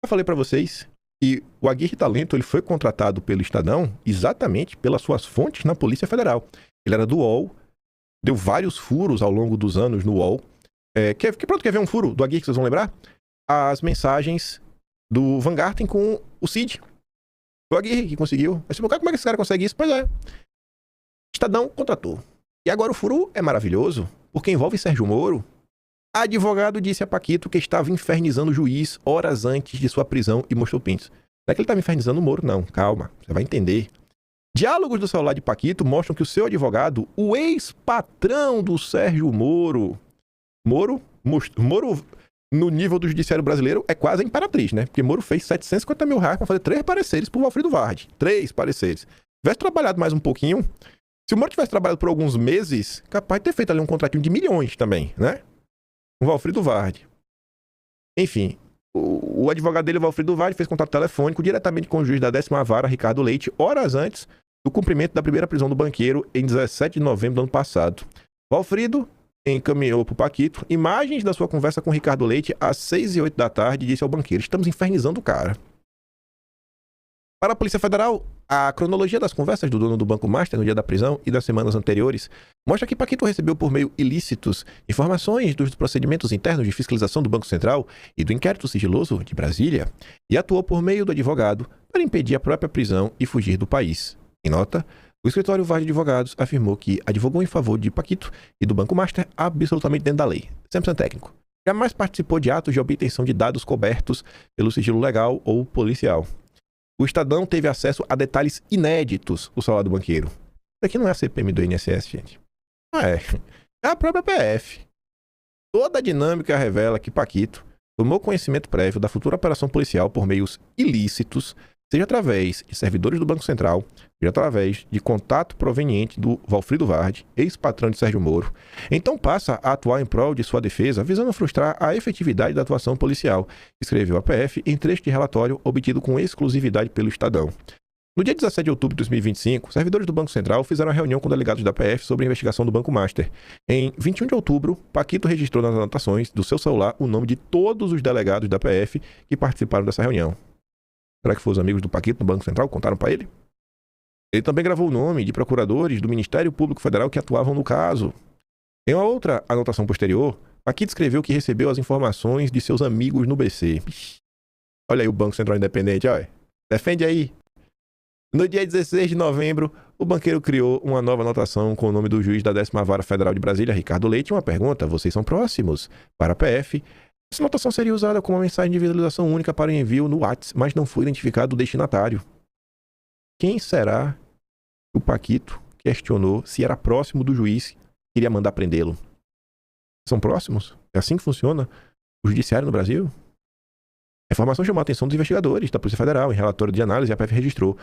Eu falei para vocês que o Aguirre Talento ele foi contratado pelo Estadão exatamente pelas suas fontes na Polícia Federal. Ele era do UOL, deu vários furos ao longo dos anos no UOL. Quer ver um furo do Aguirre que vocês vão lembrar? As mensagens do Van Garten com o Cid. O Aguirre que conseguiu. Mas, como é que esse cara consegue isso? Pois é. Estadão contratou. E agora o furo é maravilhoso, porque envolve Sérgio Moro. Advogado disse a Paquito que estava infernizando o juiz horas antes de sua prisão e mostrou pintos. Não é que ele estava infernizando o Moro, não. Calma, você vai entender. Diálogos do celular de Paquito mostram que o seu advogado, o ex-patrão do Sérgio Moro, Moro, no nível do judiciário brasileiro, é quase a imperatriz, né? Porque Moro fez 750 mil reais para fazer 3 pareceres por Valfrido Vardi. 3 pareceres. Se tivesse trabalhado mais um pouquinho, se o Moro tivesse trabalhado por alguns meses, capaz de ter feito ali um contratinho de milhões também, né? Com Valfrido Vardi. Enfim, o advogado dele, Valfrido Vardi, fez contato telefônico diretamente com o juiz da 10ª Vara, Ricardo Leite, horas antes do cumprimento da primeira prisão do banqueiro, em 17 de novembro do ano passado. Valfrido encaminhou para o Paquito imagens da sua conversa com Ricardo Leite às 6h08 da tarde e disse ao banqueiro: estamos infernizando o cara. Para a Polícia Federal, a cronologia das conversas do dono do Banco Master no dia da prisão e das semanas anteriores mostra que Paquito recebeu por meio ilícitos informações dos procedimentos internos de fiscalização do Banco Central e do inquérito sigiloso de Brasília e atuou por meio do advogado para impedir a própria prisão e fugir do país. Em nota, o escritório Vardi Advogados afirmou que advogou em favor de Paquito e do Banco Master absolutamente dentro da lei, 100% técnico. Jamais participou de atos de obtenção de dados cobertos pelo sigilo legal ou policial. O Estadão teve acesso a detalhes inéditos do salário do banqueiro. Isso aqui não é a CPM do INSS, gente. É a própria PF. Toda a dinâmica revela que Paquito tomou conhecimento prévio da futura operação policial por meios ilícitos, seja através de servidores do Banco Central, seja através de contato proveniente do Valfrido Vardi, ex-patrão de Sérgio Moro. Então passa a atuar em prol de sua defesa, visando frustrar a efetividade da atuação policial, escreveu a PF em trecho de relatório obtido com exclusividade pelo Estadão. No dia 17 de outubro de 2025, servidores do Banco Central fizeram uma reunião com delegados da PF sobre a investigação do Banco Master. Em 21 de outubro, Paquito registrou nas anotações do seu celular o nome de todos os delegados da PF que participaram dessa reunião. Será que foram os amigos do Paquito no Banco Central que contaram para ele? Ele também gravou o nome de procuradores do Ministério Público Federal que atuavam no caso. Em uma outra anotação posterior, Paquito escreveu que recebeu as informações de seus amigos no BC. Olha aí o Banco Central Independente, olha. Defende aí. No dia 16 de novembro, o banqueiro criou uma nova anotação com o nome do juiz da 10ª Vara Federal de Brasília, Ricardo Leite, e uma pergunta: vocês são próximos? Para a PF, essa anotação seria usada como uma mensagem de visualização única para envio no WhatsApp, mas não foi identificado o destinatário. Quem será que o Paquito questionou se era próximo do juiz que iria mandar prendê-lo? São próximos? É assim que funciona o judiciário no Brasil? A informação chamou a atenção dos investigadores da Polícia Federal. Em relatório de análise, a PF registrou.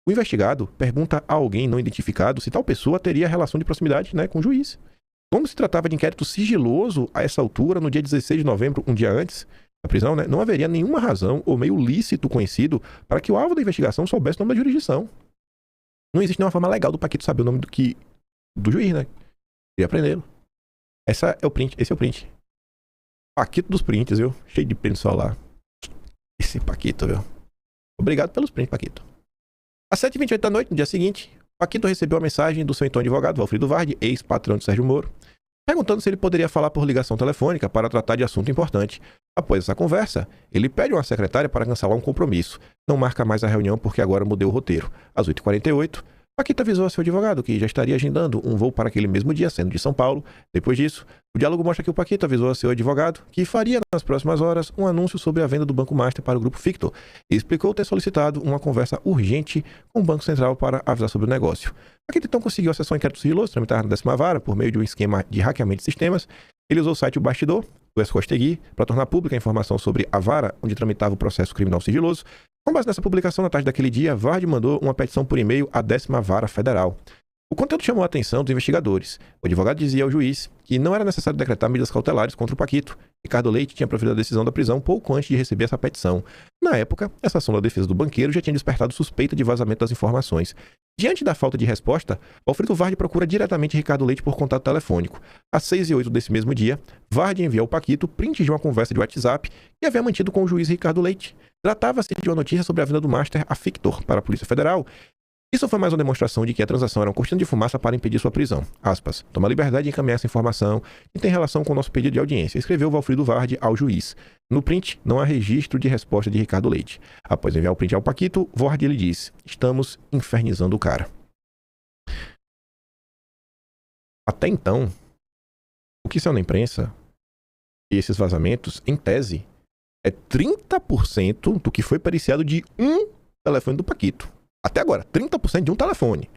O investigado pergunta a alguém não identificado se tal pessoa teria relação de proximidade, com o juiz. Como se tratava de inquérito sigiloso a essa altura, no dia 16 de novembro, um dia antes da prisão, não haveria nenhuma razão ou meio lícito conhecido para que o alvo da investigação soubesse o nome da jurisdição. Não existe nenhuma forma legal do Paquito saber o nome do juiz, Queria prendê-lo. Esse é o print. Paquito dos prints, viu? Cheio de print solar. Esse Paquito, viu? Obrigado pelos prints, Paquito. Às 7h28 da noite, no dia seguinte, Paquito recebeu a mensagem do seu então advogado, Valfrido Vardi, ex-patrão de Sérgio Moro, perguntando se ele poderia falar por ligação telefônica para tratar de assunto importante. Após essa conversa, ele pede a uma secretária para cancelar um compromisso. Não marca mais a reunião porque agora mudei o roteiro. Às 8h48, Paquito avisou a seu advogado que já estaria agendando um voo para aquele mesmo dia, sendo de São Paulo. Depois disso, o diálogo mostra que o Paquito avisou a seu advogado que faria nas próximas horas um anúncio sobre a venda do Banco Master para o Grupo Fictor e explicou ter solicitado uma conversa urgente com o Banco Central para avisar sobre o negócio. Paquito então conseguiu acessar o inquérito sigiloso tramitar na 10ª Vara por meio de um esquema de hackeamento de sistemas. Ele usou o site O Bastidor, do Escostegui, para tornar pública a informação sobre a vara onde tramitava o processo criminal sigiloso. Com base nessa publicação, na tarde daquele dia, Vardi mandou uma petição por e-mail à 10ª Vara Federal. O conteúdo chamou a atenção dos investigadores. O advogado dizia ao juiz que não era necessário decretar medidas cautelares contra o Paquito. Ricardo Leite tinha proferido a decisão da prisão pouco antes de receber essa petição. Na época, essa ação da defesa do banqueiro já tinha despertado suspeita de vazamento das informações. Diante da falta de resposta, Valfrido Vardi procura diretamente Ricardo Leite por contato telefônico. Às 6h08 desse mesmo dia, Vardi envia ao Paquito print de uma conversa de WhatsApp que havia mantido com o juiz Ricardo Leite. Tratava-se de uma notícia sobre a vinda do Master a Fictor para a Polícia Federal. Isso foi mais uma demonstração de que a transação era uma cortina de fumaça para impedir sua prisão. Aspas. Toma liberdade de encaminhar essa informação que tem relação com o nosso pedido de audiência, escreveu Valfrido Vardi ao juiz. No print, não há registro de resposta de Ricardo Leite. Após enviar o print ao Paquito, Vardi lhe disse: estamos infernizando o cara. Até então, o que saiu na imprensa e esses vazamentos, em tese, é 30% do que foi periciado de um telefone do Paquito. Até agora, 30% de um telefone.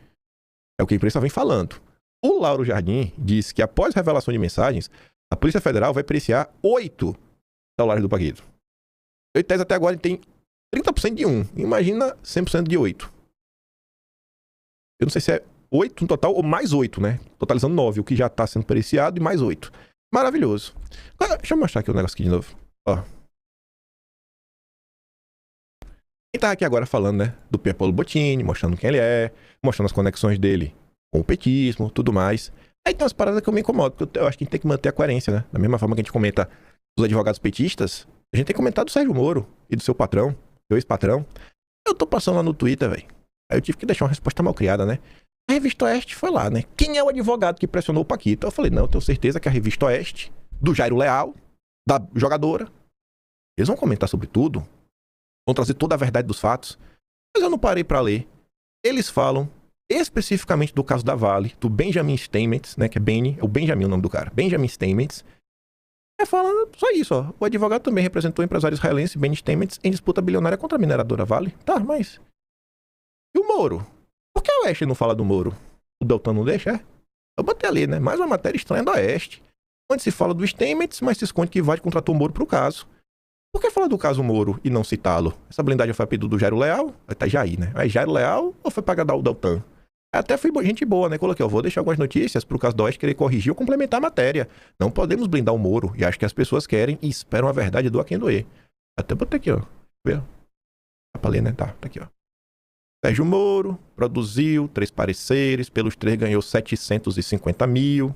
É o que a imprensa vem falando. O Lauro Jardim diz que após revelação de mensagens, a Polícia Federal vai periciar 8 celulares do Paquito. Em tese, até agora, ele tem 30% de um. Imagina 100% de 8. Eu não sei se é 8 no total ou mais 8, né? Totalizando 9, o que já está sendo periciado, e mais 8. Maravilhoso. Agora, deixa eu mostrar aqui o negócio aqui de novo. Ó. Quem tá aqui agora falando, né, do Pierpaolo Bottini, mostrando quem ele é, mostrando as conexões dele com o petismo, tudo mais. Aí tem umas paradas que eu me incomodo, porque eu acho que a gente tem que manter a coerência, né? Da mesma forma que a gente comenta dos advogados petistas, a gente tem que comentar do Sérgio Moro e do seu patrão, seu ex-patrão. Eu tô passando lá no Twitter, velho. Aí eu tive que deixar uma resposta mal criada, né? A Revista Oeste foi lá, né? Quem é o advogado que pressionou o Paquito? Eu falei, não, eu tenho certeza que a Revista Oeste, do Jairo Leal, da jogadora, eles vão comentar sobre tudo. Vão trazer toda a verdade dos fatos. Mas eu não parei para ler. Eles falam especificamente do caso da Vale, do Benjamin Steinmetz, né? Que é Benny, é o Benjamin o nome do cara. Benjamin Steinmetz. É falando só isso, ó. O advogado também representou o empresário israelense Benny Steinmetz em disputa bilionária contra a mineradora Vale. Tá, mas... E o Moro? Por que a Oeste não fala do Moro? O Deltan não deixa, é? Eu botei ali, né? Mais uma matéria estranha da Oeste, onde se fala do Steinmetz, mas se esconde que Vardi contratou o Moro pro caso. Por que falar do caso Moro e não citá-lo? Essa blindagem foi a pedido do Jairo Leal? Tá Jair, né? Aí Jairo Leal ou foi pra agradar o Deltan? Até fui gente boa, né? Coloquei, eu vou deixar algumas notícias pro caso do Oeste querer corrigir ou complementar a matéria. Não podemos blindar o Moro. E acho que as pessoas querem e esperam a verdade do a quem doer. Até botei aqui, ó. Vê? Dá pra ler, né? Tá aqui, ó. Sérgio Moro produziu 3 pareceres. Pelos 3 ganhou 750 mil.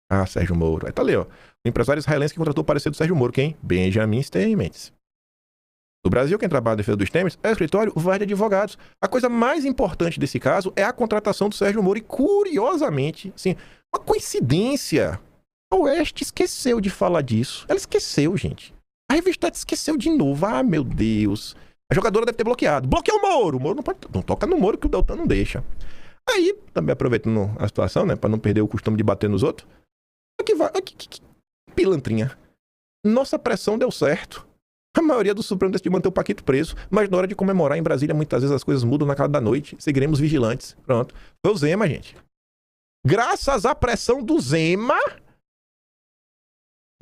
Ah, Sérgio Moro. Aí tá ali, ó. O empresário israelense que contratou o parecer do Sérgio Moro, quem? Benjamin Steinmetz. No Brasil, quem trabalha na defesa dos Steinmetz é o escritório Vardi Advogados. A coisa mais importante desse caso é a contratação do Sérgio Moro. E, curiosamente, assim, uma coincidência. A Oeste esqueceu de falar disso. Ela esqueceu, gente. A revista esqueceu de novo. Ah, meu Deus. A jogadora deve ter bloqueado. Bloqueou o Moro. O Moro não toca no Moro que o Deltan não deixa. Aí, também aproveitando a situação, né, pra não perder o costume de bater nos outros. Que pilantrinha. Nossa pressão deu certo. A maioria do Supremo decidiu manter o Paquito preso, mas na hora de comemorar em Brasília, muitas vezes as coisas mudam na calada da noite. Seguiremos vigilantes. Pronto. Foi o Zema, gente. Graças à pressão do Zema,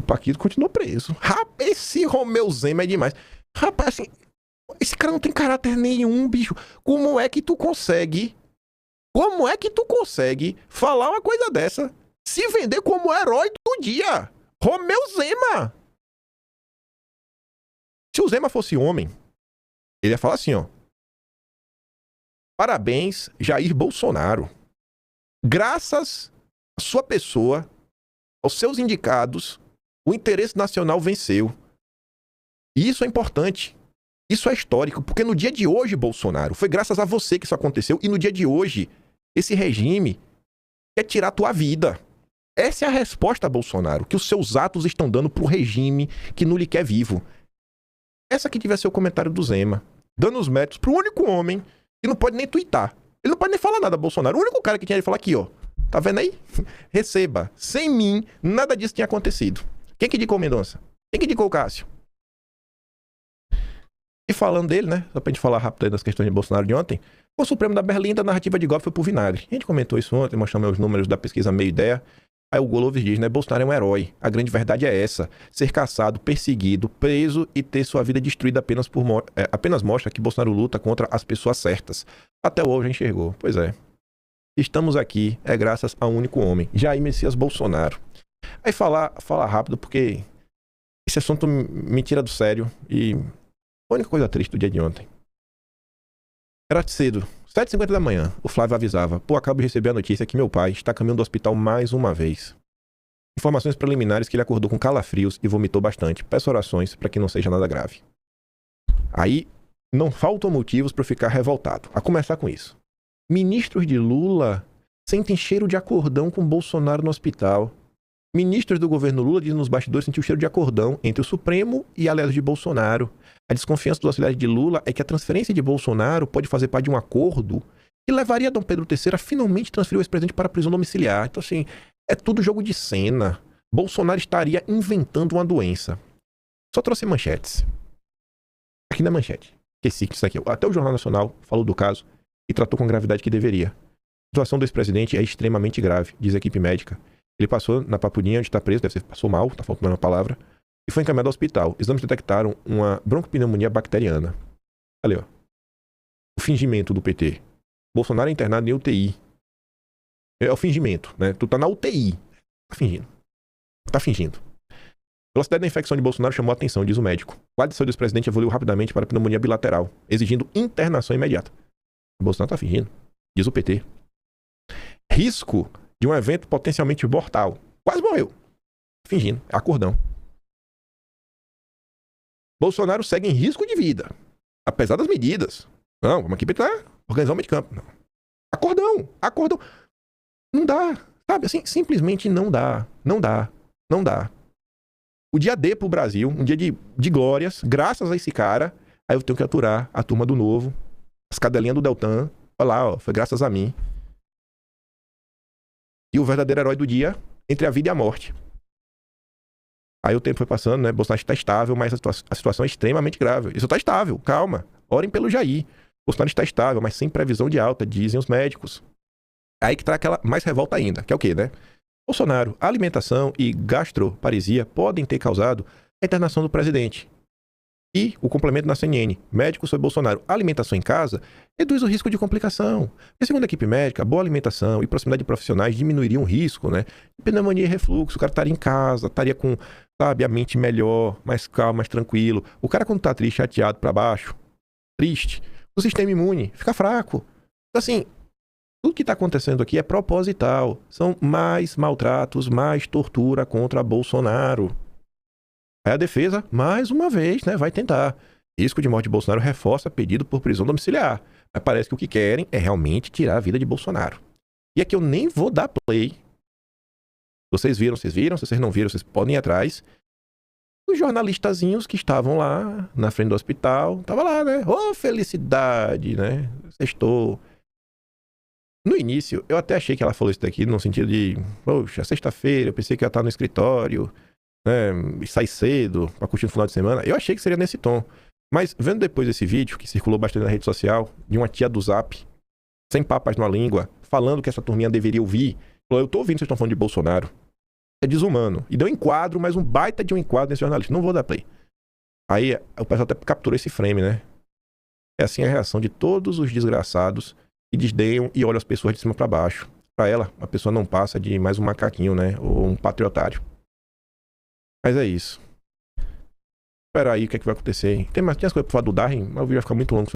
o Paquito continuou preso. Rapaz, esse Romeu Zema é demais. Rapaz, assim, esse cara não tem caráter nenhum, bicho. Como é que tu consegue falar uma coisa dessa? Se vender como herói do dia. Romeu Zema. Se o Zema fosse homem, ele ia falar assim, ó. Parabéns, Jair Bolsonaro. Graças à sua pessoa, aos seus indicados, o interesse nacional venceu. E isso é importante. Isso é histórico, porque no dia de hoje, Bolsonaro, foi graças a você que isso aconteceu, e no dia de hoje, esse regime quer tirar a tua vida. Essa é a resposta, Bolsonaro, que os seus atos estão dando pro regime que não lhe quer vivo. Essa aqui devia ser o comentário do Zema, dando os méritos pro único homem que não pode nem tuitar. Ele não pode nem falar nada, Bolsonaro. O único cara que tinha de falar aqui, ó. Tá vendo aí? Receba. Sem mim, nada disso tinha acontecido. Quem que indicou o Mendonça? Quem que indicou o Cássio? E falando dele, né? Só pra gente falar rápido aí das questões de Bolsonaro de ontem. O Supremo da Berlim, da narrativa de golpe foi pro vinagre. A gente comentou isso ontem, mostramos os números da pesquisa Meio Ideia. Aí o Goloves diz, né? Bolsonaro é um herói. A grande verdade é essa. Ser caçado, perseguido, preso e ter sua vida destruída apenas mostra que Bolsonaro luta contra as pessoas certas. Até hoje enxergou. Pois é. Estamos aqui é graças a um único homem, Jair Messias Bolsonaro. Aí falar rápido, porque esse assunto me tira do sério e a única coisa triste do dia de ontem. Era cedo, 7h50 da manhã. O Flávio avisava: pô, acabo de receber a notícia que meu pai está caminhando do hospital mais uma vez. Informações preliminares que ele acordou com calafrios e vomitou bastante. Peço orações para que não seja nada grave. Aí, não faltam motivos para eu ficar revoltado. A começar com isso. Ministros de Lula sentem cheiro de acordão com Bolsonaro no hospital. Ministros do governo Lula dizem nos bastidores sentir o cheiro de acordão entre o Supremo e aliados de Bolsonaro. A desconfiança dos auxiliares de Lula é que a transferência de Bolsonaro pode fazer parte de um acordo que levaria Dom Pedro III a finalmente transferir o ex-presidente para a prisão domiciliar. Então, assim, é tudo jogo de cena. Bolsonaro estaria inventando uma doença. Só trouxe manchetes. Aqui na manchete. Esqueci isso aqui. Até o Jornal Nacional falou do caso e tratou com a gravidade que deveria. A situação do ex-presidente é extremamente grave, diz a equipe médica. Ele passou na Papulinha, onde está preso, deve ser passou mal, tá faltando uma palavra, e foi encaminhado ao hospital. Exames detectaram uma broncopneumonia bacteriana. Ali, ó. O fingimento do PT. Bolsonaro é internado em UTI. É o fingimento, né? Tu tá na UTI. Tá fingindo. Tá fingindo. A velocidade da infecção de Bolsonaro chamou a atenção, diz o médico. O quadro de saúde do ex-presidente evoluiu rapidamente para pneumonia bilateral, exigindo internação imediata. O Bolsonaro tá fingindo, diz o PT. Risco de um evento potencialmente mortal. Quase morreu. Fingindo. Acordão. Bolsonaro segue em risco de vida, apesar das medidas. Não, vamos aqui para organizar o meio de campo. Não. Acordão. Acordão. Não dá. Sabe, assim, simplesmente não dá. Não dá. Não dá. O dia D pro Brasil, um dia de glórias, graças a esse cara, aí eu tenho que aturar a turma do Novo, as cadelinhas do Deltan. Olha lá, ó, foi graças a mim. E o verdadeiro herói do dia, entre a vida e a morte. Aí o tempo foi passando, né? Bolsonaro está estável, mas a situação é extremamente grave. Isso está estável, calma. Orem pelo Jair. Bolsonaro está estável, mas sem previsão de alta, dizem os médicos. Aí que tá aquela mais revolta ainda, que é o quê, né? Bolsonaro, alimentação e gastroparesia podem ter causado a internação do presidente. E o complemento na CNN, médico sobre Bolsonaro, alimentação em casa reduz o risco de complicação. E segundo a equipe médica, boa alimentação e proximidade de profissionais diminuiriam o risco, né? De pneumonia e refluxo. O cara estaria em casa, estaria com, sabe, a mente melhor, mais calmo, mais tranquilo. O cara quando tá triste, chateado pra baixo, triste, o sistema imune fica fraco. Então, assim, tudo que tá acontecendo aqui é proposital. São mais maltratos, mais tortura contra Bolsonaro. Aí a defesa, mais uma vez, né, vai tentar. Risco de morte de Bolsonaro reforça pedido por prisão domiciliar. Mas parece que o que querem é realmente tirar a vida de Bolsonaro. E aqui eu nem vou dar play. Vocês viram? Se vocês não viram, vocês podem ir atrás. Os jornalistazinhos que estavam lá na frente do hospital, tava lá, né? Ô, felicidade, né? Sextou. No início, eu até achei que ela falou isso daqui no sentido de, poxa, sexta-feira, eu pensei que ia estar no escritório, né, e sair cedo pra curtir no final de semana. Eu achei que seria nesse tom. Mas vendo depois esse vídeo, que circulou bastante na rede social, de uma tia do Zap, sem papas na língua, falando que essa turminha deveria ouvir, falou, eu tô ouvindo que vocês estão falando de Bolsonaro. É desumano. E deu um enquadro, mas um baita de um enquadro nesse jornalista. Não vou dar play. Aí o pessoal até capturou esse frame, né? É assim a reação de todos os desgraçados que desdenham e olham as pessoas de cima pra baixo. Pra ela, a pessoa não passa de mais um macaquinho, né? Ou um patriotário. Mas é isso. Espera aí o que é que vai acontecer. Tem mais coisas pra falar do Darwin, mas o vídeo vai ficar muito longo.